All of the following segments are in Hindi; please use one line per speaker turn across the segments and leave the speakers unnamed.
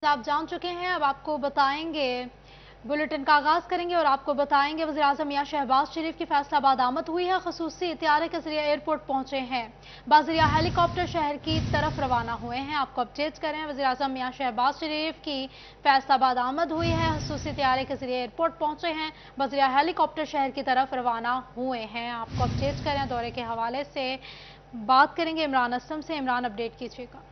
आप जान चुके हैं, अब आपको बताएंगे। बुलेटिन का आगाज करेंगे और आपको बताएंगे वज़ीर आज़म मियां शहबाज शरीफ की फैसलाबाद आमद हुई है। खसूसी इत्यारे के जरिए एयरपोर्ट पहुंचे हैं। बाज़रिया हेलीकॉप्टर शहर की तरफ रवाना हुए हैं। आपको अपडेट करें, वज़ीर आज़म मियां शहबाज शरीफ की फैसलाबाद आमद हुई है। खसूसी इत्यारे के जरिए एयरपोर्ट पहुंचे हैं। बाज़रिया हेलीकॉप्टर शहर की तरफ रवाना हुए हैं। आपको अपडेट करें, दौरे के हवाले से बात करेंगे इमरान असलम से। इमरान, अपडेट कीजिएगा।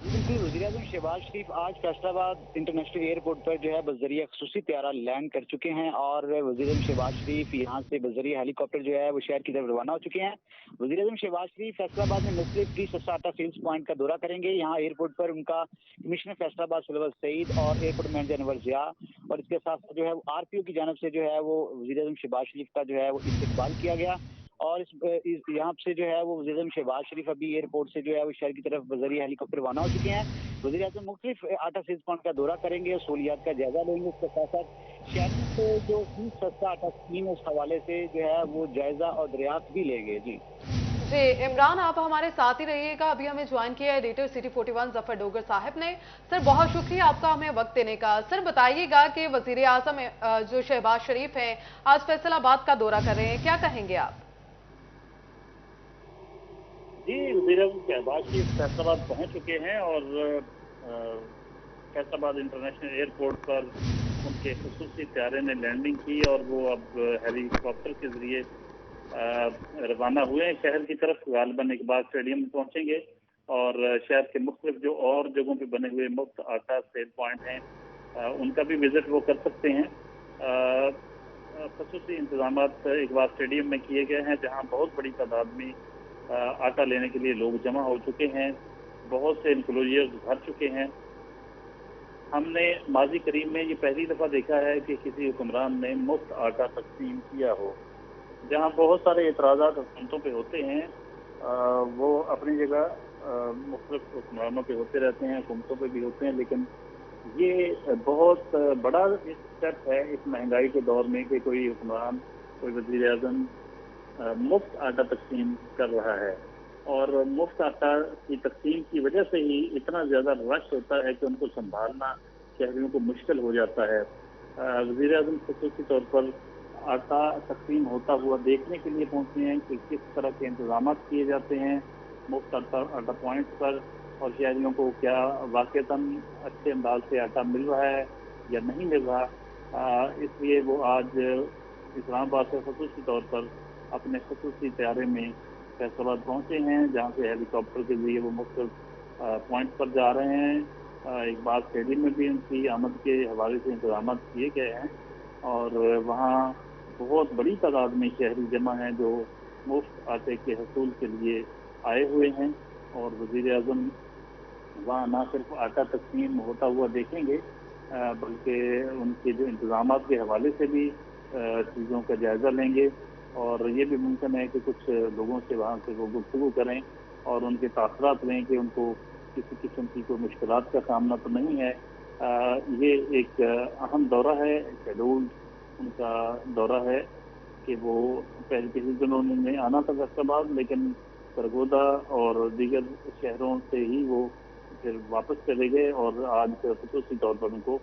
बिल्कुल, वज़ीर-ए-आज़म शहबाज शरीफ आज फैसलाबाद इंटरनेशनल एयरपोर्ट पर जो है बज़रिया ख़ुसूसी त्यारा लैंड कर चुके हैं और वज़ीर-ए-आज़म शहबाज शरीफ यहाँ से बज़रिया हेलीकॉप्टर जो है वो शहर की तरफ रवाना हो चुके हैं। वज़ीर-ए-आज़म शहबाज शरीफ फैसलाबाद में मुख्तलिफ टी सस्ता सेल्स पॉइंट का दौरा करेंगे। यहाँ एयरपोर्ट पर उनका कमिश्नर फैसलाबाद सलवत सईद और एयरपोर्ट मैनेजर अनवर ज़िया और इसके साथ जो है आरपीओ की जानिब से जो है वो वज़ीर-ए-आज़म शहबाज शरीफ का जो है वो इस्तकबाल किया गया। और इस यहाँ से जो है वो वज़ीर-ए-आज़म शहबाज शरीफ अभी एयरपोर्ट से जो है वो शहर की तरफ बज़रिया हेलीकॉप्टर रवाना हो चुके हैं। वज़ीर-ए-आज़म मुख्तलिफ आटा सेल्स पॉइंट का दौरा करेंगे, सहूलियात का जायजा लेंगे। इसके साथ-साथ शहरों से जो फीस सस्ता आटा स्कीम है उस हवाले से जो है वो जायजा और दरियाफ्त भी लेंगे। जी
जी इमरान, आप हमारे साथ ही रहिएगा। अभी हमें ज्वाइन किया है एडिटर सिटी 41 जफर डोगर साहब ने। सर, बहुत शुक्रिया आपका हमें वक्त देने का। सर, बताइएगा कि वजीर आजम जो शहबाज शरीफ हैं आज फैसलाबाद का दौरा कर रहे हैं, क्या कहेंगे आप?
जी, वज़ीर-ए-आज़म शहबाज शरीफ फैसलाबाद पहुंच चुके हैं और फैसलाबाद इंटरनेशनल एयरपोर्ट पर उनके ख़ुसूसी त्यारे ने लैंडिंग की और वो अब हेलीकॉप्टर के ज़रिए रवाना हुए हैं शहर की तरफ। गालिबन इकबाल स्टेडियम पहुंचेंगे और शहर के मुख्तलिफ जो और जगहों पे बने हुए मुफ्त आटा सेल पॉइंट हैं उनका भी विजिट वो कर सकते हैं। ख़ुसूसी इंतजाम इकबाल स्टेडियम में किए गए हैं, जहाँ बहुत बड़ी तादाद में आटा लेने के लिए लोग जमा हो चुके हैं। बहुत से इंक्लोजर्स भर चुके हैं। हमने माजी करीब में ये पहली दफ़ा देखा है कि किसी हुक्मरान ने मुफ्त आटा तकसीम किया हो। जहाँ बहुत सारे एतराज़ात हुकूमतों पे होते हैं, वो अपनी जगह मुख्तलिफ हुक्मरानों पे होते रहते हैं, हुकूमतों पे भी होते हैं, लेकिन ये बहुत बड़ा स्टेप है इस महंगाई के दौर में कि कोई हुक्मरान, कोई वज़ीर आज़म मुफ्त आटा तकसीम कर रहा है। और मुफ्त आटा की तकसीम की वजह से ही इतना ज़्यादा रश होता है कि उनको संभालना शहरियों को मुश्किल हो जाता है। वज़ीर आज़म ख़ुसूसी तौर पर आटा तकसीम होता हुआ देखने के लिए पहुंचे हैं कि किस तरह के इंतजाम किए जाते हैं मुफ्त आटा पॉइंट्स पर और शहरियों को क्या वाक़तन अच्छे अंदाज से आटा मिल रहा है या नहीं मिल रहा। इसलिए वो आज इस्लामाबाद से ख़ुसूसी तौर पर अपने ख़ुसूसी त्यारे में फैसलाबाद पहुंचे हैं, जहां से हेलीकॉप्टर के जरिए वो मुख्तलिफ पॉइंट पर जा रहे हैं। इकबाल स्टेडियम में भी उनकी आमद के हवाले से इंतजाम किए गए हैं और वहाँ बहुत बड़ी तादाद में शहरी जमा हैं जो मुफ्त आटे के हसूल के लिए आए हुए हैं। और वज़ीर आज़म वहाँ ना सिर्फ आटा तकसीम होता हुआ देखेंगे, बल्कि उनके जो इंतजाम के हवाले से भी चीज़ों का जायज़ा लेंगे। और ये भी मुमकिन है कि कुछ लोगों से वहाँ से वो गुफ्तगू करें और उनके तासरात लें कि उनको किसी किस्म की कोई मुश्किलात का सामना तो नहीं है। ये एक अहम दौरा है, शेड्यूल्ड उनका दौरा है कि वो पहले पिछले दिनों उन्होंने आना था फैसलाबाद, लेकिन सरगोदा और दीगर शहरों से ही वो फिर वापस चले गए और आज ख़ुसूसी तौर पर उनको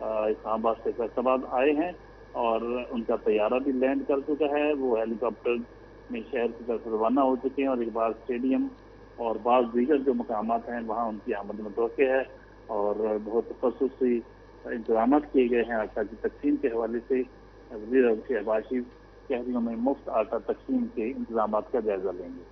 इस्लामाबाद से फैसलाबाद आए हैं और उनका तैयारा भी लैंड कर चुका है। वो हेलीकॉप्टर में शहर की तरफ रवाना हो चुके हैं और इकबाल स्टेडियम और बाज़ दीगर जो मकामात हैं वहाँ उनकी आमद मुतवक्किल है और बहुत ख़ुसूसी इंतजाम किए गए हैं आटा की तकसीम के हवाले से। वज़ीर शहबाज शरीफ शहरियों में मुफ्त आटा तकसीम के इंतजाम का जायजा लेंगे।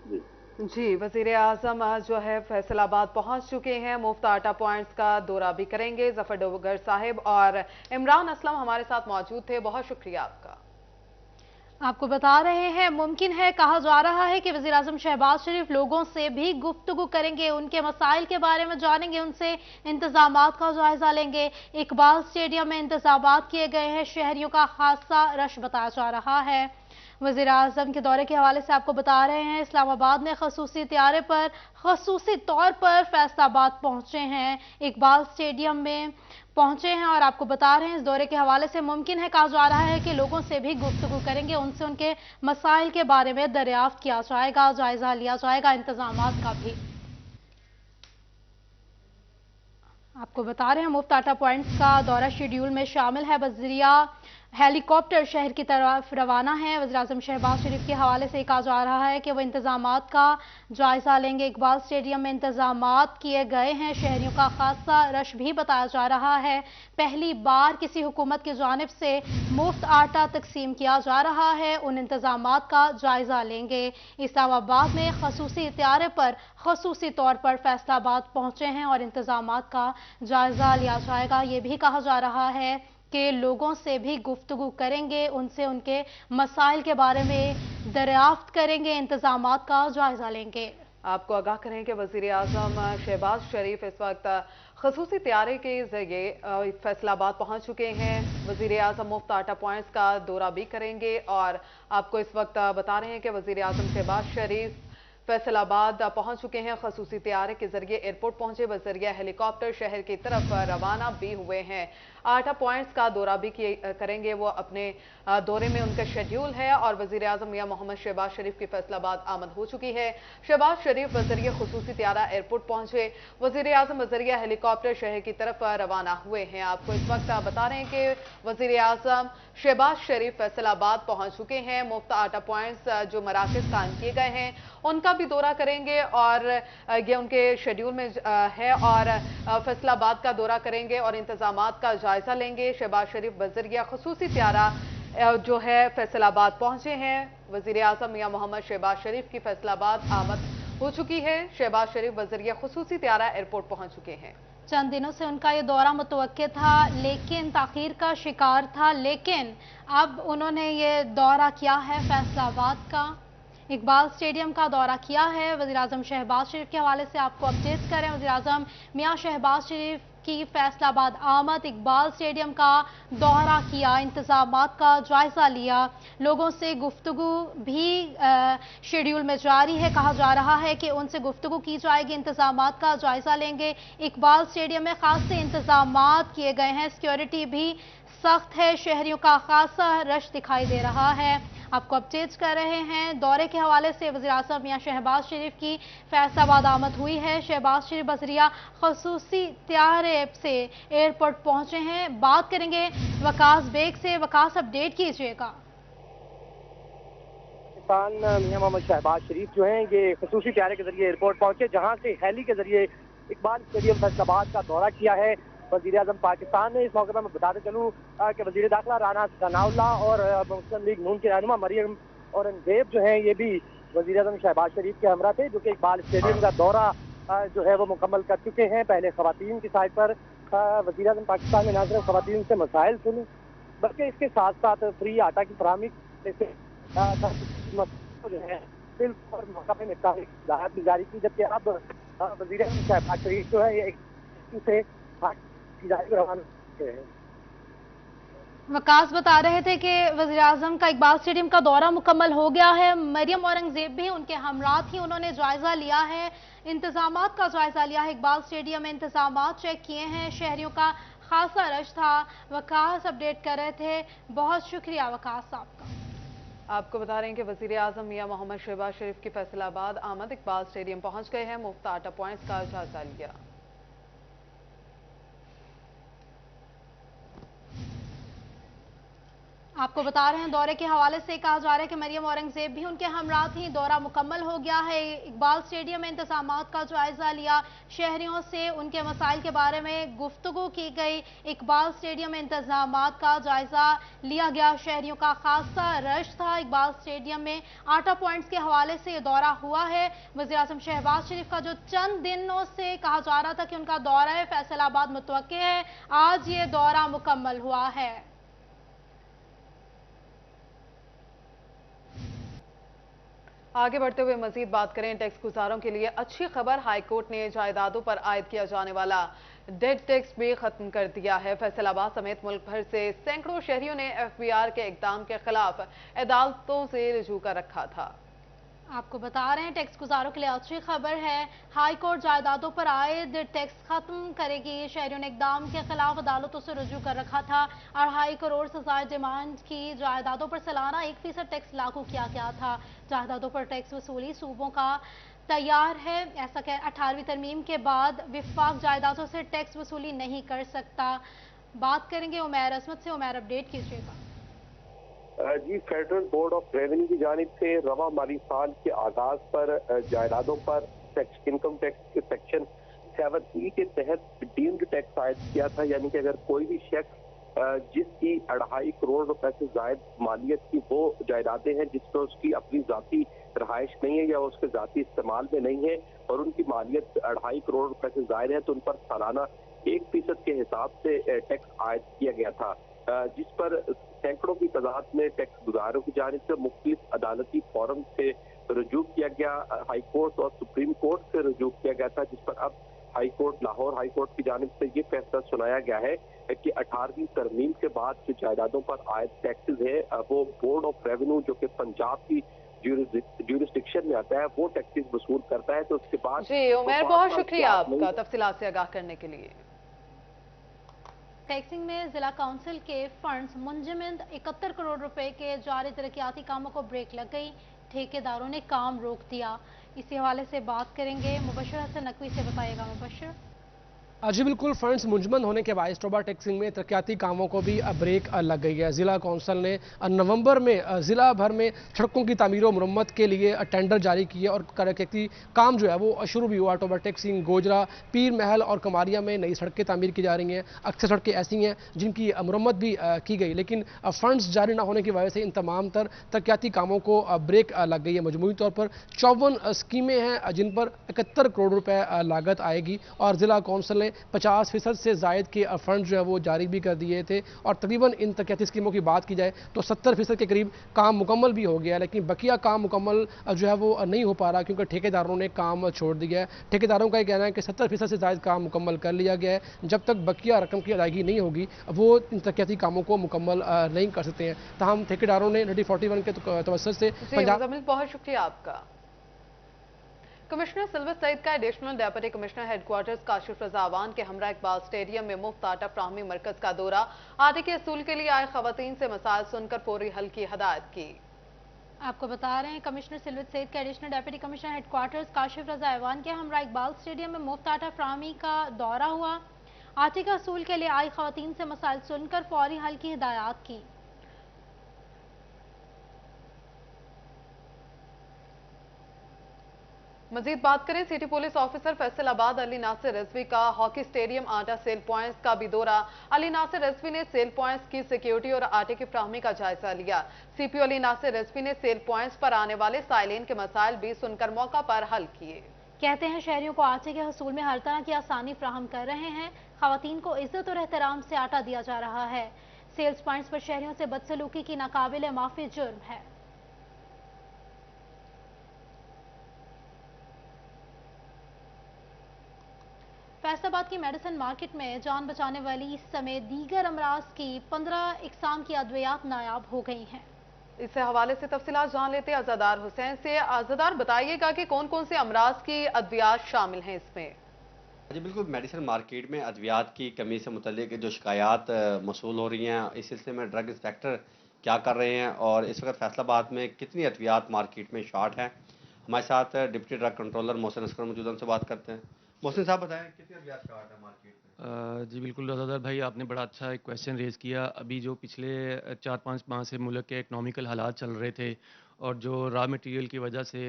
जी
जी, वज़ीर आज़म जो है फैसलाबाद पहुंच चुके हैं। मुफ्त आटा पॉइंट्स का दौरा भी करेंगे। जफर डोगर साहिब और इमरान असलम हमारे साथ मौजूद थे। बहुत शुक्रिया आपका।
आपको बता रहे हैं, मुमकिन है, कहा जा रहा है कि वज़ीर आज़म शहबाज शरीफ लोगों से भी गुफ्तगू करेंगे, उनके मसाइल के बारे में जानेंगे, उनसे इंतजामात का जायजा लेंगे। इकबाल स्टेडियम में इंतजामात किए गए हैं, शहरियों का खासा रश बताया जा रहा है। वज़ीर आज़म के दौरे के हवाले से आपको बता रहे हैं, इस्लामाबाद में खसूसी त्यारे पर खसूसी तौर पर फैसलाबाद पहुंचे हैं, इकबाल स्टेडियम में पहुंचे हैं और आपको बता रहे हैं इस दौरे के हवाले से मुमकिन है, कहा जा रहा है कि लोगों से भी गुफ्तगू करेंगे, उनसे उनके मसाइल के बारे में दरियाफ्त किया जाएगा, जायजा लिया जाएगा, इंतजामात का भी। आपको बता रहे हैं मुफ्त आटा पॉइंट्स का दौरा शेड्यूल में शामिल है। बजरिया हेलीकॉप्टर शहर की तरफ रवाना है। वज़ीर-ए-आज़म शहबाज शरीफ के हवाले से कहा जा रहा है कि वो इंतजामात का जायजा लेंगे। इकबाल स्टेडियम में इंतजामात किए गए हैं। शहरियों का खासा रश भी बताया जा रहा है। पहली बार किसी हुकूमत की जानिब से मुफ्त आटा तकसीम किया जा रहा है। उन इंतजामात का जायजा लेंगे। इस्लामाबाद में खसूसी त्यारे पर खसूसी तौर पर फैसलाबाद पहुंचे हैं और इंतजामात का जायजा लिया जाएगा। ये भी कहा जा रहा है कि लोगों से भी गुफ्तगू करेंगे, उनसे उनके मसाइल के बारे में दरियाफ्त करेंगे, इंतजामात का जायजा लेंगे।
आपको आगाह करें कि वजीर आजम शहबाज शरीफ इस वक्त खसूसी त्यारे के जरिए फैसलाबाद पहुंच चुके हैं। वजीर आजम मुफ्त आटा पॉइंट्स का दौरा भी करेंगे और आपको इस वक्त बता रहे हैं कि वजीर आजम शहबाज शरीफ फैसलाबाद पहुंच चुके हैं। खसूसी त्यारे के जरिए एयरपोर्ट पहुंचे, बजरिया हेलीकॉप्टर शहर की तरफ रवाना भी हुए हैं। आटा पॉइंट्स का दौरा भी करेंगे। वो अपने दौरे में उनका शेड्यूल है और वजीर आजम मियां मोहम्मद शहबाज शरीफ की फैसलाबाद आमद हो चुकी है। शहबाज शरीफ बजरिया खसूसी त्यारा एयरपोर्ट पहुंचे, वजीर आजम बजरिया हेलीकॉप्टर शहर की तरफ रवाना हुए हैं। आपको इस वक्त बता रहे हैं कि वजीर आजम शहबाज शरीफ फैसलाबाद पहुंच चुके हैं। मुफ्त आटा पॉइंट्स जो मराकज कायम किए गए हैं उनका भी दौरा करेंगे और ये उनके शेड्यूल में है और फैसलाबाद का दौरा करेंगे और इंतजामात का जायजा लेंगे। शहबाज शरीफ बजरिया खसूसी त्यारा जो है फैसलाबाद पहुंचे हैं। वजीर आजम मियां मोहम्मद शहबाज शरीफ की फैसलाबाद आमद हो चुकी है। शहबाज शरीफ बजरिया खसूसी त्यारा एयरपोर्ट पहुंच चुके हैं।
चंद दिनों से उनका ये दौरा मुतवक्किल था लेकिन ताखीर का शिकार था, लेकिन अब उन्होंने ये दौरा किया है फैसलाबाद का। इकबाल स्टेडियम का दौरा किया है। वज़ीर-ए-आज़म शहबाज शरीफ के हवाले से आपको अपडेट करें। वज़ीर-ए-आज़म मियां शहबाज शरीफ की फैसलाबाद आमद, इकबाल स्टेडियम का दौरा किया, इंतजामात का जायजा लिया, लोगों से गुफ्तगू भी शेड्यूल में जारी है। कहा जा रहा है कि उनसे गुफ्तगू की जाएगी, इंतजामात का जायजा लेंगे। इकबाल स्टेडियम में खास से इंतजामात किए गए हैं, सिक्योरिटी भी सख्त है, शहरियों का खासा रश दिखाई दे रहा है। आपको अपडेट कर रहे हैं। दौरे के हवाले से वज़ीर-ए-आज़म मियां शहबाज शरीफ की फैसलाबाद आमद हुई है। शहबाज शरीफ बजरिया खसूसी त्यारे से एयरपोर्ट पहुंचे हैं। बात करेंगे वकास बेग से। वकास, अपडेट कीजिएगा।
मियां मोहम्मद शहबाज शरीफ जो हैं ये खसूसी त्यारे के जरिए एयरपोर्ट पहुंचे, जहां से हेली के जरिए इकबाल स्टेडियम फैसलाबाद का दौरा किया है वज़ीर आज़म पाकिस्तान ने। इस मौके पर मैं बताते चलूँ कि वज़ीर दाखिला राना सनाउल्लाह और मुस्लिम लीग नून के रहनुमा मरियम औरंगजेब जो हैं ये भी वज़ीर आज़म शहबाज शरीफ के हमरा थे, जो कि इकबाल स्टेडियम का दौरा जो है वो मुकम्मल कर चुके हैं। पहले खवातीन की साइड पर वज़ीर आज़म पाकिस्तान ने न सिर्फ खवातीन से मसाइल सुने बल्कि इसके साथ साथ फ्री आटा की फराहमी जो है बिल्कुल मौका पे हिदायत भी जारी की, जबकि अब वज़ीर आज़म शहबाज शरीफ जो है ये से
वकास बता रहे थे कि वज़ीर-ए-आज़म का इकबाल स्टेडियम का दौरा मुकम्मल हो गया है। मरियम औरंगजेब भी उनके हमरा थी, उन्होंने जायजा लिया है, इंतजामात का जायजा लिया है। इकबाल स्टेडियम में इंतजामात चेक किए हैं, शहरियों का खासा रश था। वकास अपडेट कर रहे थे। बहुत शुक्रिया वकास साहब का।
आपको बता रहे हैं कि वज़ीर आज़म मियां मोहम्मद शहबाज शरीफ की फैसलाबाद आमद इकबाल स्टेडियम पहुंच गए हैं। मुफ्त आटा पॉइंट्स का जायजा लिया।
आपको बता रहे हैं दौरे के हवाले से कहा जा रहा है कि मरियम औरंगजेब भी उनके हमरा थी। दौरा मुकम्मल हो गया है। इकबाल स्टेडियम में इंतजामात का जायजा लिया, शहरियों से उनके मसाइल के बारे में गुफ्तगू की गई। इकबाल स्टेडियम में इंतजामात का जायजा लिया गया, शहरियों का खासा रश था। इकबाल स्टेडियम में आटा पॉइंट्स के हवाले से ये दौरा हुआ है। वज़ीर-ए-आज़म शहबाज शरीफ का जो चंद दिनों से कहा जा रहा था कि उनका दौरा फैसलाबाद मुतवक्किल है, आज ये दौरा मुकम्मल हुआ है।
आगे बढ़ते हुए मजीद बात करें टैक्स गुजारों के लिए अच्छी खबर, हाईकोर्ट ने जायदादों पर आयद किया जाने वाला डेड टैक्स भी खत्म कर दिया है। फैसलाबाद समेत मुल्क भर से सैकड़ों शहरियों ने FBR के इक़दाम के खिलाफ अदालतों से रुजू कर रखा था।
आपको बता रहे हैं टैक्स गुजारों के लिए अच्छी खबर है। हाई कोर्ट जायदादों पर आयद टैक्स खत्म करेगी। शहरियों ने इक़दाम के खिलाफ अदालतों से रुजू कर रखा था। 2.5 करोड़ से ज़ायद डिमांड की जायदादों पर सालाना 1% टैक्स लागू किया गया था। जायदादों पर टैक्स वसूली सूबों का तैयार है। ऐसा कह 18वीं तरमीम के बाद विफाक जायदादों से टैक्स वसूली नहीं कर सकता। बात करेंगे उमैर अजमत से। उमैर, अपडेट कीजिएगा।
जी, फेडरल बोर्ड ऑफ रेवेन्यू की जानिब से रवा माली साल के आगाज पर जायदादों पर इनकम टैक्स के सेक्शन 7E के तहत डीम्ड टैक्स आयद किया था। यानी कि अगर कोई भी शख्स जिसकी 2.5 करोड़ रुपए से जायद मालियत की वो जायदादें हैं जिसमें उसकी अपनी जाती रहाइश नहीं है या उसके जाती इस्तेमाल में नहीं है और उनकी मालियत 2.5 करोड़ रुपए से जायद है, तो उन पर सालाना 1% के हिसाब से टैक्स आयद किया गया था, जिस पर सैकड़ों की तादाद में टैक्स गुजारों की जानिब से मुख्तलिफ अदालती फोरम से रजू किया गया। हाई कोर्ट और सुप्रीम कोर्ट से रजू किया गया था, जिस पर अब high court, Lahore high court की जानिब से ये फैसला सुनाया गया है कि 18वीं तरमीम के बाद जो जायदादों पर आयद टैक्सेस है वो बोर्ड ऑफ रेवेन्यू जो कि पंजाब की ज्यूरिस्डिक्शन में आता है वो टैक्सेस वसूल करता है। तो उसके बाद
जी उमैर, बहुत शुक्रिया आपका तफसीलात से आगाह करने के लिए।
टैक्सिंग में जिला काउंसिल के फंड्स मुंजमद 71 करोड़ रुपए के जारी तरक्याती कामों को ब्रेक लग गई। ठेकेदारों ने काम रोक दिया। इसी हवाले से बात करेंगे मुबशर हसन नकवी से। बताइएगा मुबशर।
जी बिल्कुल, फंड्स मुंजमद होने के बायस टोबा टैक्सिंग में तरक्याती कामों को भी ब्रेक लग गई है। जिला कौंसिल ने नवंबर में जिला भर में सड़कों की तामीर और मुरम्मत के लिए टेंडर जारी किए और तरक्याती काम जो है वो शुरू भी हुआ। टोबा टैक्सिंग, गोजरा, पीर महल और कमारिया में नई सड़कें तामीर की जा रही हैं। अक्सर सड़कें ऐसी हैं जिनकी मुरम्मत भी की गई, लेकिन फंड्स जारी न होने की वजह से इन तमाम तरक्याती कामों को ब्रेक लग गई है। मजमूई तौर पर 54 स्कीमें हैं जिन पर 71 करोड़ रुपए लागत आएगी और जिला कौंसिल ने 50% से जायद के फंड जो है वो जारी भी कर दिए थे और तकरीबन इन तरक्याती स्कीमों की बात की जाए तो 70% के करीब काम मुकम्मल भी हो गया, लेकिन बकिया काम मुकम्मल जो है वो नहीं हो पा रहा क्योंकि ठेकेदारों ने काम छोड़ दिया है। ठेकेदारों का ये कहना है कि 70% से जायद काम मुकम्मल कर लिया गया है। जब तक बकिया रकम की अदायगी नहीं होगी वो इन तरक्याती कामों को मुकम्मल नहीं कर सकते हैं। तमाम ठेकेदारों ने 41 के तवज्जुह से
बहुत शुक्रिया आपका। कमिश्नर सिल्वर सईद का additional deputy commissioner headquarters Kashif Raza Awan के हमरा इकबाल स्टेडियम में मुफ्त आटा फ्राहमी मरकज का दौरा। आटे के असूल के लिए आए खवातीन से मसाइल सुनकर फौरी हल की हदायत की।
आपको बता रहे हैं कमिश्नर सिल्वर सईद का additional deputy commissioner headquarters Kashif Raza Awan के हमरा इकबाल स्टेडियम में मुफ्त आटा फ्राहमी का दौरा हुआ। आटे के असूल के लिए आई खवातीन से मसाइल सुनकर फौरी हल की हिदायत की।
मजीद बात करें, city police officer Faisalabad Ali Nasir Rizvi का हॉकी स्टेडियम आटा सेल पॉइंट्स का भी दौरा। अली नासिर रिजवी ने सेल पॉइंट्स की सिक्योरिटी और आटे की फ्राहमी का जायजा लिया। सीपीओ अली नासिर रिजवी ने सेल पॉइंट्स पर आने वाले साइलिन के मसाइल भी सुनकर मौका पर हल किए।
कहते हैं शहरियों को आटे के हसूल में हर तरह की आसानी फ्राहम कर रहे हैं। खवातीन को इज्जत और एहतराम से आटा दिया जा रहा है। सेल्स पॉइंट्स पर शहरियों से बदसलूकी की नाकाबिले माफी जुर्म है। फैसलाबाद की मेडिसिन मार्केट में जान बचाने वाली समेत दीगर अमराज की 15 इकसाम की अद्वियात नायाब हो गई हैं।
इस हवाले से तफसीलात जान लेते हैं आजादार हुसैन से। आजादार, बताइएगा कि कौन कौन से अमराज की अद्वियात शामिल हैं इसमें?
जी बिल्कुल, मेडिसिन मार्केट में अद्वियात की कमी से मुतल्लिक जो शिकायत मसूल हो रही हैं, इस सिलसिले में ड्रग इंस्पेक्टर क्या कर रहे हैं और इस वक्त फैसलाबाद में कितनी अद्वियात मार्केट में शॉर्ट है। हमारे साथ deputy drug controller Mohsin Asghar मौजूद, उनसे बात करते हैं। मोहसिन साहब बताएं कितनी अद्वियात शॉर्ट है मार्केट में?
जी बिल्कुल रज़ादार भाई, आपने बड़ा अच्छा एक क्वेश्चन रेज़ किया। अभी जो पिछले 4-5 माह से मुल्क के इकनॉमिकल हालात चल रहे थे और जो रॉ मटेरियल की वजह से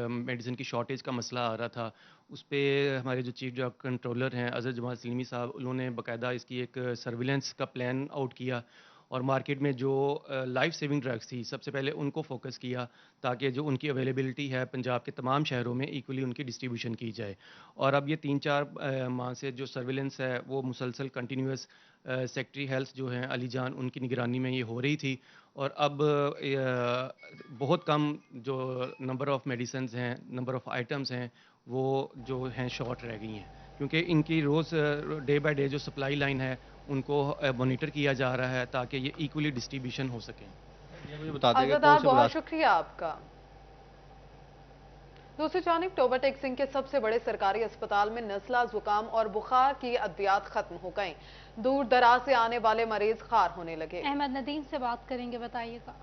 मेडिसिन की शॉर्टेज का मसला आ रहा था, उस पर हमारे जो चीफ ड्रग कंट्रोलर हैं अज़र जमाल सलीमी साहब, उन्होंने बाकायदा इसकी एक सर्विलेंस का प्लान आउट किया और मार्केट में जो लाइफ सेविंग ड्रग्स थी सबसे पहले उनको फोकस किया ताकि जो उनकी अवेलेबिलिटी है पंजाब के तमाम शहरों में इक्वली उनकी डिस्ट्रीब्यूशन की जाए। और अब ये 3-4 माह से जो सर्विलेंस है वो मुसलसल कंटिन्यूस सेक्रेटरी हेल्थ जो हैं अली जान, उनकी निगरानी में ये हो रही थी और अब बहुत कम जो नंबर ऑफ़ मेडिसिन्स हैं, नंबर ऑफ़ आइटम्स हैं, वो जो हैं शॉर्ट रह गई हैं क्योंकि इनकी रोज़ डे बाय डे जो सप्लाई लाइन है उनको मॉनिटर किया जा रहा है ताकि ये इक्वली डिस्ट्रीब्यूशन हो सके।
ये मुझे बता देंगे
बहुत शुक्रिया आपका। दूसरी जानिब टोबा टैक्सिंग के सबसे बड़े सरकारी अस्पताल में नज़ला, जुकाम और बुखार की अद्वियात खत्म हो गई। दूर दराज से आने वाले मरीज खार होने लगे।
अहमद नदीम से बात करेंगे, बताइएगा।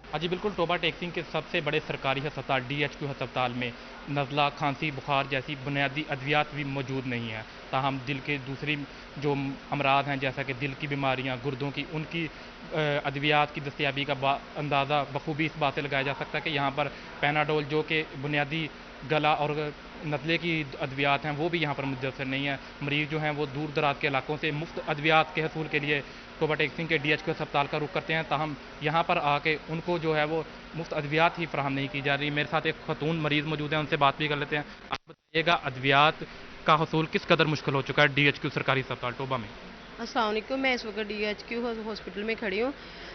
हाँ जी बिल्कुल, टोबा टेक्सिंग के सबसे बड़े सरकारी अस्पताल DHQ अस्पताल में नज़ला, खांसी, बुखार जैसी बुनियादी अद्वियात भी मौजूद नहीं है। ताहम दिल के दूसरी जो अमराज हैं, जैसा कि दिल की बीमारियां, गुर्दों की, उनकी अद्वियात की दस्तयाबी का अंदाज़ा बखूबी इस बात से लगाया जा सकता है कि यहाँ पर पैनाडोल, जो कि बुनियादी गला और नज़ले की अद्वियात हैं, वो भी यहाँ पर मुयसर नहीं है। मरीज़ जो हैं वो दूर दराज के इलाकों से मुफ्त अद्वियात के हसूल के लिए टोबा टेक्सिंग के DHQ अस्पताल का रुख करते हैं। ताहम यहाँ पर आके उनको जो है वो मुफ्त अद्वियात ही फराहम नहीं की जा रही। मेरे साथ एक खतून मरीज़ मौजूद हैं, उनसे बात भी कर लेते हैं। आप बताइएगा, अद्वियात का हसूल किस कदर मुश्किल हो चुका है DHQ सरकारी अस्पताल टोबा में?
अस्सलाम वालेकुम, मैं इस वक्त DHQ हॉस्पिटल में खड़ी हूँ।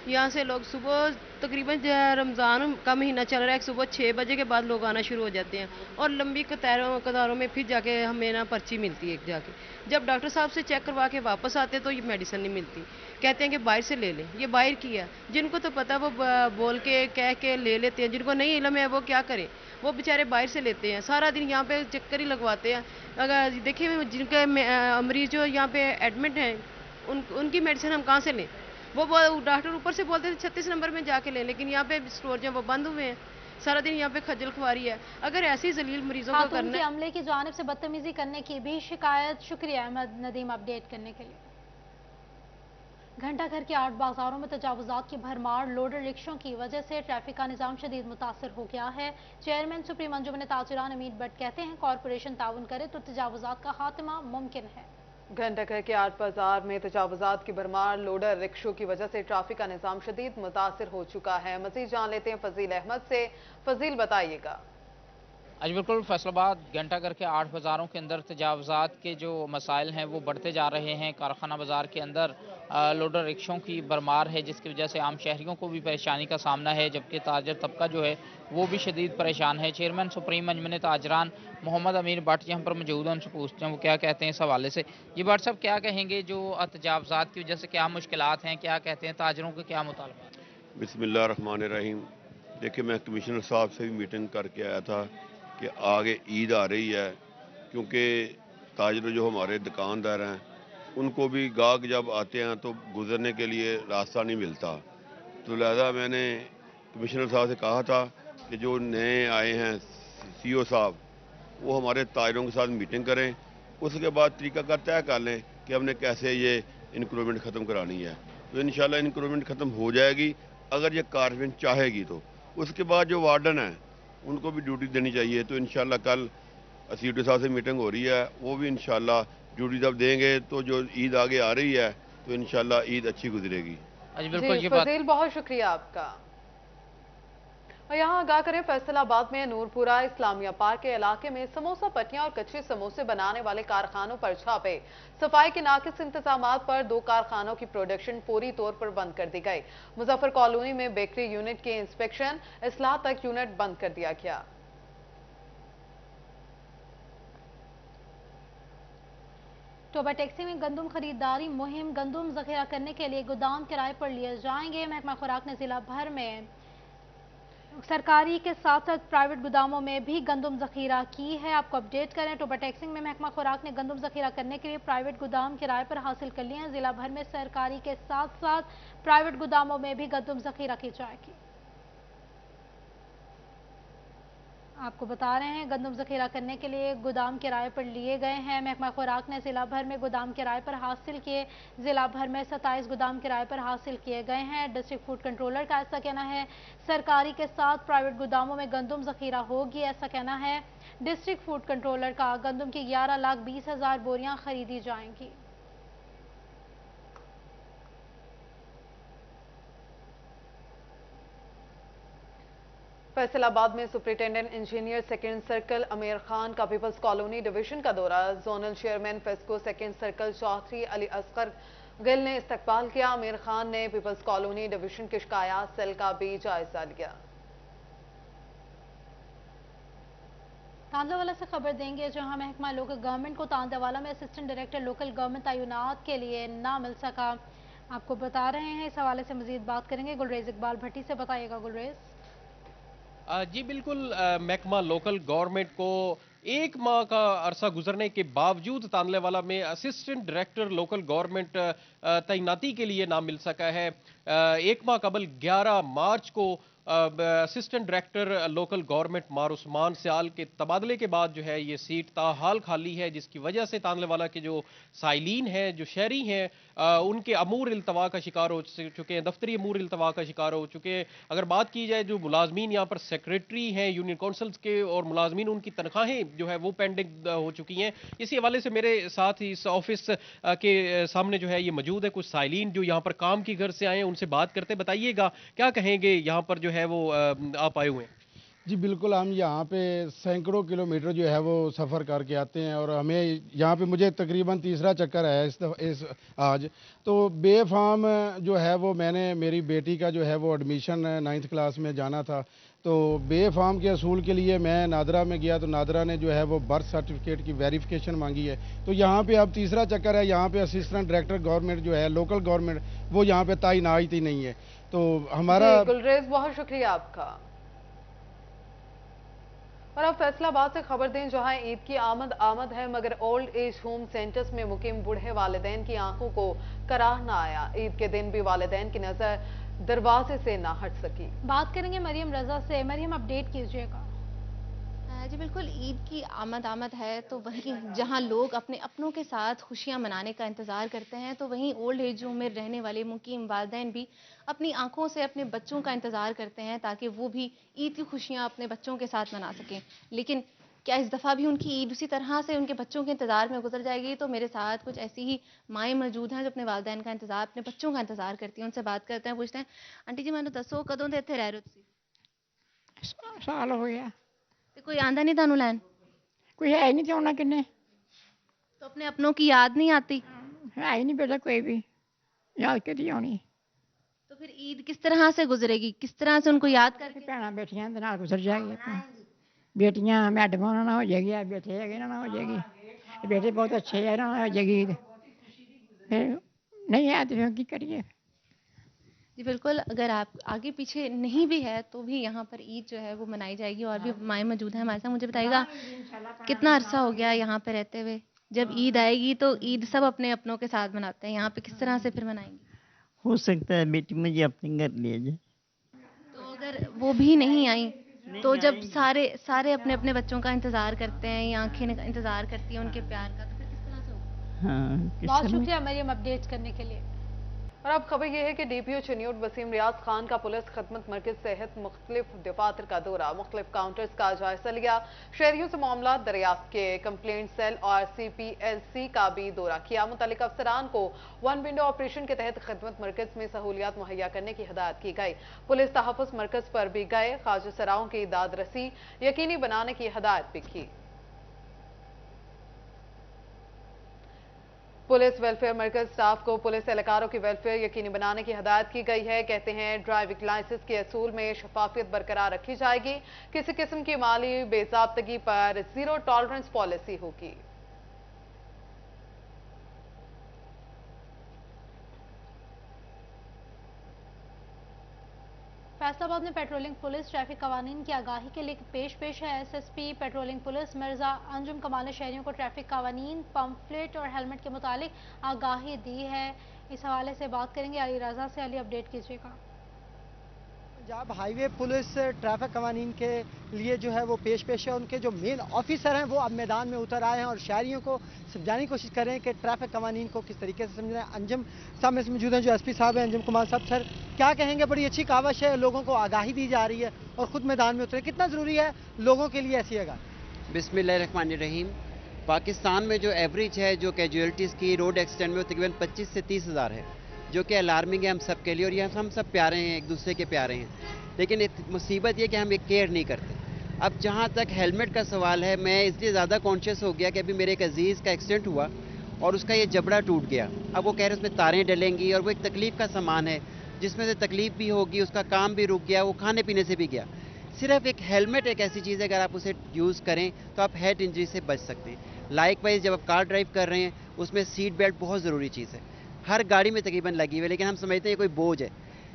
यहाँ से लोग सुबह तकरीबन रमज़ान का महीना चल रहा है, सुबह 6 बजे के बाद लोग आना शुरू हो जाते हैं और लंबी कतारों में फिर जाके हमें ना पर्ची मिलती है जाके। जब डॉक्टर साहब से चेक करवा के वापस आते हैं तो ये मेडिसिन नहीं मिलती, कहते हैं कि बाहर से ले लें। ये बाहर की है, जिनको तो पता वो बोल के कह के ले लेते हैं, जिनको नहीं इल्म है वो क्या करें, वो बेचारे बाहर से लेते हैं। सारा दिन यहाँ पे चक्कर ही लगवाते हैं। अगर देखिए जिनके मरीज जो यहाँ पे एडमिट हैं उनकी मेडिसिन हम कहाँ से लें? वो डॉक्टर ऊपर से बोलते थे 36 नंबर में जाके लें, लेकिन यहाँ पे स्टोर जो वो बंद हुए हैं। सारा दिन यहाँ पे खजल खुआरी है। अगर ऐसी जलील मरीजों को करना है,
अमले की जानिब से बदतमीजी करने की भी शिकायत। शुक्रिया अहमद नदीम अपडेट करने के लिए। घंटाघर के 8 बाजारों में तजावुजात की भरमार, लोडर रिक्शों की वजह से ट्रैफिक का निजाम शदीद मुतासर हो गया है। चेयरमैन सुप्रीम अंजुमन ताजिरान अमीर भट्ट कहते हैं, कॉरपोरेशन ताउन करे तो तजावुजात का खात्मा मुमकिन है।
घंटाघर के 8 बाजार में तजावुजात की भरमार, लोडर रिक्शों की वजह से ट्रैफिक का निजाम शदीद मुतासर हो चुका है। मजीद जान लेते हैं फजील अहमद से। फजील, बताइएगा।
आज बिल्कुल फैसलाबाद घंटाघर के 8 बाज़ारों के अंदर तजावुजात के जो मसाइल हैं वो बढ़ते जा रहे हैं। कारखाना बाज़ार के अंदर लोडर रिक्शों की भरमार है, जिसकी वजह से आम शहरियों को भी परेशानी का सामना है, जबकि ताजर तबका जो है वो भी शदीद परेशान है। चेयरमैन सुप्रीम अंजुमन ताजरान मोहम्मद अमीर भट्ट यहाँ पर मौजूद हैं, उनसे पूछते हैं वो क्या कहते हैं इस हवाले से। ये भट्ट साहब क्या कहेंगे, जो तजावुजात की वजह से क्या मुश्किलात हैं, क्या कहते हैं ताजरों के क्या मुतालबात?
बिस्मिल्लाहिर्रहमानिर्रहीम। देखिए, मैं कमिश्नर साहब से भी मीटिंग करके आया था कि आगे ईद आ रही है, क्योंकि ताजर जो हमारे दुकानदार हैं उनको भी गाहक जब आते हैं तो गुजरने के लिए रास्ता नहीं मिलता। तो लिहाजा मैंने कमिश्नर साहब से कहा था कि जो नए आए हैं CO साहब, वो हमारे ताजरों के साथ मीटिंग करें, उसके बाद तरीका तय कर लें कि हमने कैसे ये इंक्रूवमेंट ख़त्म करानी है। तो इंशाल्लाह इंक्रूवमेंट ख़त्म हो जाएगी अगर ये कॉरपोरेशन चाहेगी तो। उसके बाद जो वार्डन है उनको भी ड्यूटी देनी चाहिए। तो इंशाल्लाह कल COD साहब से मीटिंग हो रही है, वो भी इंशाल्लाह ड्यूटी जब देंगे तो जो ईद आगे आ रही है तो इंशाल्लाह ईद अच्छी गुजरेगी।
फजील, बहुत शुक्रिया आपका। और यहाँ आगाह करें, फैसलाबाद में नूरपुरा इस्लामिया पार्क के इलाके में समोसा पट्टियां और कच्चे समोसे बनाने वाले कारखानों पर छापे। सफाई के नाकिस इंतजामात पर 2 कारखानों की प्रोडक्शन पूरी तौर पर बंद कर दी गई। मुजफ्फर कॉलोनी में बेकरी यूनिट के इंस्पेक्शन, इस्लाह तक यूनिट बंद कर दिया गया।
टोबा टैक्सी में गंदम खरीदारी मुहिम, गंदम जखीरा करने के लिए गोदाम किराए पर लिए जाएंगे। महकमा खुराक ने जिला भर में सरकारी के साथ साथ प्राइवेट गोदामों में भी गंदम जखीरा की है। आपको अपडेट करें, टोबा टैक्सिंग में महकमा खुराक ने गंदम जखीरा करने के लिए प्राइवेट गोदाम किराए पर हासिल कर लिए हैं। जिला भर में सरकारी के साथ साथ प्राइवेट गोदामों में भी गंदम जखीरा की जाएगी। आपको बता रहे हैं, गंदम जखीरा करने के लिए गोदाम किराए पर लिए गए हैं। महकमा खुराक ने जिला भर में गोदाम किराए पर हासिल किए। जिला भर में 27 गोदाम किराए पर हासिल किए गए हैं। डिस्ट्रिक्ट फूड कंट्रोलर का ऐसा कहना है, सरकारी के साथ प्राइवेट गोदामों में गंदम जखीरा होगी, ऐसा कहना है डिस्ट्रिक्ट फूड कंट्रोलर का। गंदम की 11,20,000 बोरियां खरीदी जाएंगी।
फैसलाबाद में सुपरिटेंडेंट इंजीनियर सेकेंड सर्कल अमीर खान का पीपल्स कॉलोनी डिवीजन का दौरा। Zonal chairman FESCO second circle Chaudhry Ali Asghar Gill ने इस्तकबाल किया। अमीर खान ने पीपल्स कॉलोनी डिवीजन के शिकायत सेल का भी जायजा लिया।
तांदावाला से खबर देंगे, जहां महकमा लोकल गवर्नमेंट को तांदावाला में असिस्टेंट डायरेक्टर लोकल गवर्नमेंट तैनात के लिए ना मिल सका। आपको बता रहे हैं, इस हवाले से मजीद बात करेंगे गुलरेज इकबाल भट्टी से। बताइएगा गुलरेज।
जी बिल्कुल, महकमा लोकल गवर्नमेंट को 1 माह का अरसा गुजरने के बावजूद तांदलेवाला में असिस्टेंट डायरेक्टर लोकल गवर्नमेंट तैनाती के लिए ना मिल सका है। 1 माह कबल 11 मार्च को असिस्टेंट डायरेक्टर लोकल गवर्नमेंट मार उस्मान सियाल के तबादले के बाद जो है ये सीट ताहाल खाली है, जिसकी वजह से तानलेवाला के जो साइलिन हैं, जो शहरी हैं, उनके अमूर इल्तवा का शिकार हो चुके हैं, दफ्तरी अमूर इल्तवा का शिकार हो चुके हैं। अगर बात की जाए जो मुलाजमीन यहाँ पर सेक्रेटरी हैं यूनियन काउंसिल्स के और मुलाजमीन, उनकी तनख्वाहें जो है वो पेंडिंग हो चुकी हैं। इसी हवाले से मेरे साथ ही इस ऑफिस के सामने जो है ये मौजूद है कुछ साइलिन जो यहाँ पर काम की घर से आए हैं, उनसे बात करते। बताइएगा क्या कहेंगे, यहाँ पर जो है वो आप आए हुए हैं?
जी बिल्कुल, हम यहाँ पे सैकड़ों किलोमीटर जो है वो सफ़र करके आते हैं और हमें यहाँ पे मुझे तकरीबन तीसरा चक्कर है इस आज। तो बेफाम जो है वो मैंने मेरी बेटी का जो है वो एडमिशन 9th क्लास में जाना था, तो बेफाम के असूल के लिए मैं नादरा में गया, तो नादरा ने जो है वो बर्थ सर्टिफिकेट की वेरिफिकेशन मांगी है। तो यहाँ पे अब तीसरा चक्कर है, यहाँ पे असिस्टेंट डायरेक्टर गवर्नमेंट जो है लोकल गवर्नमेंट वो यहाँ पे तैनात ही नहीं है। तो हमारा
गुलरेज बहुत शुक्रिया आपका। और अब फैसलाबाद से खबर दें, जहां ईद की आमद है मगर ओल्ड एज होम सेंटर्स में मुकीम बूढ़े वालिदैन की आंखों को कराह ना आया। ईद के दिन भी वालिदैन की नजर दरवाजे से ना हट सकी।
बात करेंगे मरियम रजा से। मरियम, अपडेट कीजिएगा।
जी बिल्कुल, ईद की आमद है तो वहीं जहां लोग अपने अपनों के साथ खुशियां मनाने का इंतज़ार करते हैं, तो वहीं ओल्ड एज होम में रहने वाले मुकीम वालिदैन भी अपनी आंखों से अपने बच्चों का इंतज़ार करते हैं ताकि वो भी ईद की खुशियां अपने बच्चों के साथ मना सकें। लेकिन क्या इस दफ़ा भी उनकी ईद उसी तरह से उनके बच्चों के इंतज़ार में गुजर जाएगी? तो मेरे साथ कुछ ऐसी ही माएँ मौजूद हैं जो अपने वालिदैन का इंतज़ार, अपने बच्चों का इंतज़ार करती हैं। उनसे बात करते हैं, पूछते हैं, आंटी जी मैंने दसो कदों दे इत्थे रह रहे हो?
साल हो गया।
कोई आंदा नहीं थानू लैन?
कोई है ही नहीं, तो किन्ने?
तो अपने अपनों की याद नहीं आती?
है ही नहीं बेटा कोई भी, याद कदी आनी।
तो फिर ईद किस तरह से गुजरेगी, किस तरह से उनको याद करके?
भैन बेटियां दे नाल गुजर जाएगी। बेटियां मैडम ना हो जाएगी, बेटे है ना हो जाएगी, बेटे बहुत अच्छे है ना हो जाएगी। फिर नहीं है तो फिर की करिए।
जी बिल्कुल, अगर आप आगे पीछे नहीं भी है तो भी यहाँ पर ईद जो है वो मनाई जाएगी। और भी माएँ मौजूद हैं हमारे साथ। मुझे बताइएगा कितना अरसा हो गया यहाँ पे रहते हुए? जब ईद आएगी तो ईद सब अपने अपनों के साथ मनाते हैं, यहाँ पे किस तरह से फिर मनाएंगे?
हो सकता है बेटी मुझे अपने घर ले जाए।
तो अगर वो भी नहीं आई तो जब सारे अपने अपने बच्चों का इंतजार करते हैं या आंखें इंतजार करती हैं उनके प्यार का, तो फिर किस तरह से होगा?
हाँ,
बहुत शुक्रिया मरियम अपडेट करने के लिए।
और अब खबर यह है कि डीपीओ चुनियोट वसीम रियाज खान का पुलिस खदमत मरकज सेहत मुख्तलिफ दफातर का दौरा, मुख्तलिफ काउंटर्स का जायजा लिया, शहरियों से मामला दरियाफ्त के कंप्लेंट सेल और CPLC का भी दौरा किया। मुतल्लिक अफसरान को वन विंडो ऑपरेशन के तहत खदमत मरकज में सहूलियात मुहैया करने की हिदायत की गई। पुलिस तहफ़्फ़ुज़ मरकज पर भी गए, ख्वाजा सराओं की दाद रसी यकीनी बनाने की हिदायत भी की। पुलिस वेलफेयर मरकज स्टाफ को पुलिस एहलकारों की वेलफेयर यकीनी बनाने की हिदायत की गई है। कहते हैं ड्राइविंग लाइसेंस के असूल में शफाफियत बरकरार रखी जाएगी, किसी किस्म की माली बेज़ाब्तगी पर जीरो टॉलरेंस पॉलिसी होगी।
फैसलाबाद में पेट्रोलिंग पुलिस ट्रैफिक कवानीन की आगाही के लिए पेश है। SSP patrolling police Mirza Anjum कमाल ने शहरियों को ट्रैफिक कवानीन, पंफलेट और हेलमेट के मुतालिक आगाही दी है। इस हवाले से बात करेंगे अली रजा से। अली, अपडेट कीजिएगा।
पंजाब हाईवे पुलिस ट्रैफिक कवानीन के लिए जो है वो पेश है। उनके जो मेन ऑफिसर हैं वो अब मैदान में उतर आए हैं और शहरियों को समझाने की कोशिश कर रहे हैं कि ट्रैफिक कवानीन को किस तरीके से समझना है। अंजुम साहब में मौजूद हैं जो SP साहब हैं, अंजुम कुमार साहब। सर क्या कहेंगे, बड़ी अच्छी कावश है, लोगों को आगाही दी जा रही है और खुद मैदान में उतरे, कितना ज़रूरी है लोगों के लिए ऐसी आगाही?
बिस्मिल्लाहिर्रहमानिर्रहीम। पाकिस्तान में जो एवरेज है जो कैजुअलिटीज़ की रोड एक्सीडेंट में, वो तकरीबन 25 से 30 हज़ार है, जो कि अलार्मिंग है हम सब के लिए। और ये हम सब प्यारे हैं, एक दूसरे के प्यारे हैं, लेकिन एक मुसीबत ये कि हम एक केयर नहीं करते। अब जहाँ तक हेलमेट का सवाल है, मैं इसलिए ज़्यादा कॉन्शियस हो गया कि अभी मेरे एक अजीज़ का एक्सीडेंट हुआ और उसका ये जबड़ा टूट गया। अब वो कह रहे उसमें तारें डलेंगी और वो एक तकलीफ़ का सामान है जिसमें से तकलीफ़ भी होगी, उसका काम भी रुक गया, वो खाने पीने से भी गया। सिर्फ एक हेलमेट एक ऐसी चीज़ है, अगर आप उसे यूज़ करें तो आप हेड इंजरी से बच सकते हैं। लाइकवाइज जब आप कार ड्राइव कर रहे हैं उसमें सीट बेल्ट बहुत ज़रूरी चीज़ है, हर गाड़ी में तकरीबन लगी हुई है, लेकिन हम समझते हैं कोई बोझ है।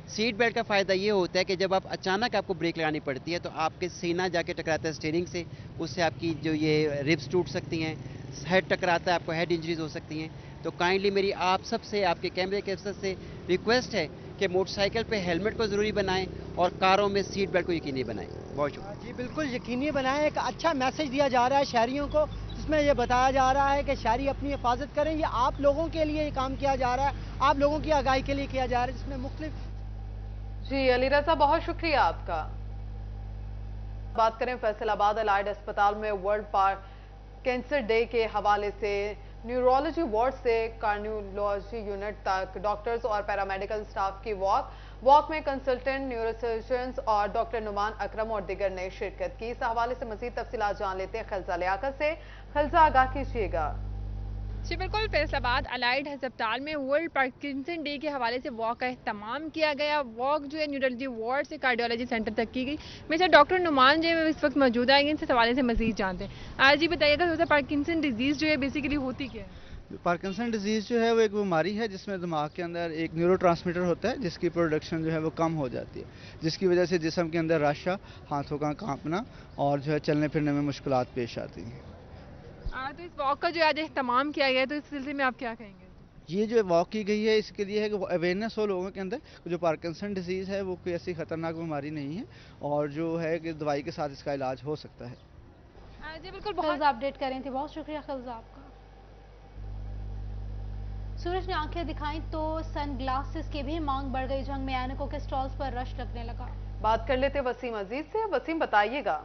सीट बेल्ट का फ़ायदा ये होता है कि जब आप अचानक आपको ब्रेक लगानी पड़ती है तो आपके सीना जाके टकराता है स्टीयरिंग से, उससे आपकी जो ये रिब्स टूट सकती हैं, हेड टकराता है, आपको हेड इंजरीज हो सकती हैं। तो काइंडली मेरी आप सब से, आपके कैमरे के अफसर से रिक्वेस्ट है कि मोटरसाइकिल पे हेलमेट को ज़रूरी बनाएं और कारों में सीट बेल्ट को यकीनी बनाएं। बहुत शुक्रिया।
जी बिल्कुल यकीनी बनाएं। एक अच्छा मैसेज दिया जा रहा है शहरियों को, जिसमें ये बताया जा रहा है कि शहरी अपनी हिफाजत करें। ये आप लोगों के लिए काम किया जा रहा है, आप लोगों की आगाही के लिए किया जा रहा है, जिसमें मुख्तलिफ।
जी अली रजा, बहुत शुक्रिया आपका। बात करें फैसलाबाद अलाइड अस्पताल में वर्ल्ड कैंसर डे के हवाले से न्यूरोलॉजी वार्ड से कार्डियोलॉजी यूनिट तक डॉक्टर्स और पैरामेडिकल स्टाफ की वॉक में कंसल्टेंट न्यूरोसर्जन्स और डॉक्टर नुमान अकरम और दिगर ने शिरकत की। इस हवाले से मजीद तफसीलात जान लेते हैं खलसा लियाकत से। खलसा, आगाह कीजिएगा।
जी बिल्कुल, फैसलाबाद अलाइड अस्पताल में वर्ल्ड पार्किंसन डे के हवाले से वॉक का एहतमाम किया गया। वॉक जो है न्यूरोलॉजी वार्ड से कार्डियोलॉजी सेंटर तक की गई। मेरे साथ डॉक्टर नुमान जो है इस वक्त मौजूद आएंगे, इनसे हवाले से मजीद जानते हैं। आज जी बताइएगा, पार्किंसन डिजीज़ जो है बेसिकली होती क्या है?
पार्किंसन डिजीज़ जो है वो एक बीमारी है जिसमें दिमाग के अंदर एक न्यूरोट्रांसमीटर होता है जिसकी प्रोडक्शन जो है वो कम हो जाती है, जिसकी वजह से जिस्म के अंदर रशा, हाथों का कांपना और जो है चलने फिरने में मुश्किलात पेश आती हैं।
तो इस वॉक का जो आज एहतमाम किया गया है, तो इस सिलसिले में आप क्या कहेंगे?
ये जो वॉक की गई है इसके लिए है कि अवेयरनेस हो लोगों के अंदर। जो पार्किंसन डिजीज़ है वो कोई ऐसी ख़तरनाक बीमारी नहीं है और जो है कि दवाई के साथ इसका इलाज हो सकता है।
जी बिल्कुल, बहुत अपडेट करें थी, बहुत शुक्रिया खलजा आपका। सूरज ने आंखें दिखाई तो सनग्लासेस की भी मांग बढ़ गई। जंग में ऐनकों के स्टॉल्स पर रश लगने लगा।
बात कर लेते वसीम अजीज से। वसीम, बताइएगा।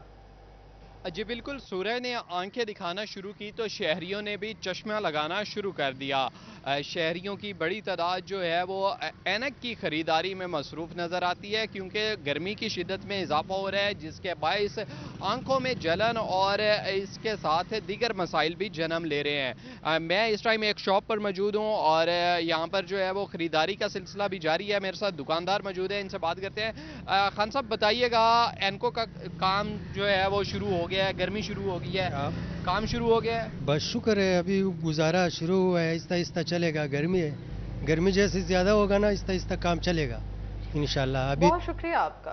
जी बिल्कुल, सूरज ने आंखें दिखाना शुरू की तो शहरियों ने भी चश्मा लगाना शुरू कर दिया। शहरियों की बड़ी तादाद जो है वो ऐनक की ख़रीदारी में मसरूफ़ नज़र आती है क्योंकि गर्मी की शिद्दत में इजाफा हो रहा है, जिसके बायस आंखों में जलन और इसके साथ दीगर मसाइल भी जन्म ले रहे हैं। मैं इस टाइम एक शॉप पर मौजूद हूँ और यहाँ पर जो है वो ख़रीदारी का सिलसिला भी जारी है। मेरे साथ दुकानदार मौजूद है, इनसे बात करते हैं। खान साहब, बताइएगा, ऐनकों का काम जो है वो शुरू हो गया है, गर्मी शुरू हो गई है, काम शुरू हो गया है?
बस शुक्र है, अभी गुजारा शुरू हुआ है, आहिस्ता आहिस्ता चलेगा। गर्मी है, गर्मी जैसे ज़्यादा होगा ना आहिस्ता आहिस्ता काम चलेगा इंशाल्लाह। अभी
बहुत शुक्रिया आपका।